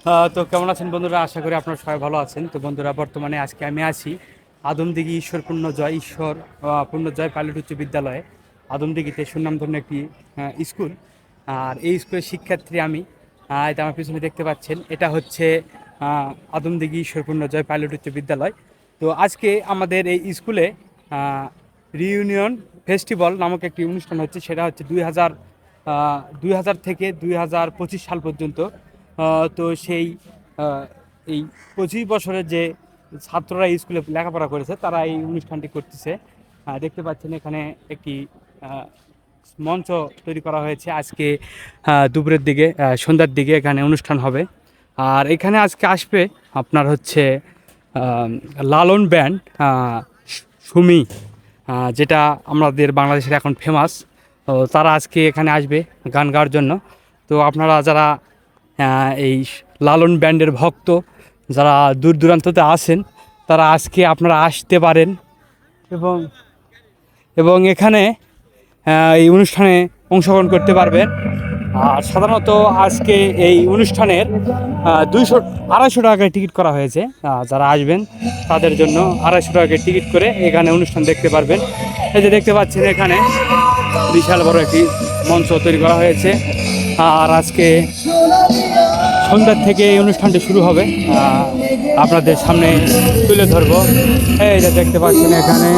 তো কেমন আছেন বন্ধুরা? আশা করি আপনারা সবাই ভালো আছেন। তো বন্ধুরা, বর্তমানে আজকে আমি আছি আদমদিঘি ঈশ্বর পূর্ণজয় পূর্ণজয় পাইলট উচ্চ বিদ্যালয়ে। আদমদিঘিতে সুনামধন্য একটি স্কুল। আর এই স্কুলের শিক্ষার্থী আমি। এটা আমার পিছনে দেখতে পাচ্ছেন, এটা হচ্ছে আদমদিঘি ঈশ্বর পূর্ণজয় পাইলট উচ্চ বিদ্যালয়। তো আজকে আমাদের এই স্কুলে রিইউনিয়ন ফেস্টিভ্যাল নামক একটি অনুষ্ঠান হচ্ছে। সেটা হচ্ছে 2000 থেকে 2025 সাল পর্যন্ত। তো সেই এই 25 বছরের যে ছাত্ররা এই স্কুলে লেখাপড়া করেছে তারা এই অনুষ্ঠানটি করতেছে। দেখতে পাচ্ছেন এখানে একটি আহ, মঞ্চ তৈরি করা হয়েছে। আজকে দুপুরের দিকে, সন্ধ্যার দিকে এখানে অনুষ্ঠান হবে। আর এখানে আজকে আসবে আপনার হচ্ছে লালন ব্যান্ড, সুমি, যেটা আমাদের বাংলাদেশের এখন ফেমাস। তো তারা আজকে এখানে আসবে গান গাওয়ার জন্য। তো আপনারা যারা এই লালন ব্যান্ডের ভক্ত, যারা দূর দূরান্ততে আসেন, তারা আজকে আপনারা আসতে পারেন এবং এবং এখানে এই অনুষ্ঠানে অংশগ্রহণ করতে পারবেন। আর সাধারণত আজকে এই অনুষ্ঠানের 200-250 টাকা টিকিট করা হয়েছে। যারা আসবেন তাদের জন্য 250 টাকা টিকিট করে এখানে অনুষ্ঠান দেখতে পারবেন। এই যে দেখতে পাচ্ছেন, এখানে বিশাল বড় একটি মঞ্চ তৈরি করা হয়েছে। আর আজকে সন্ধ্যার থেকে এই অনুষ্ঠানটি শুরু হবে। আপনাদের সামনে তুলে ধরবো। এই যে দেখতে পাচ্ছেন এখানে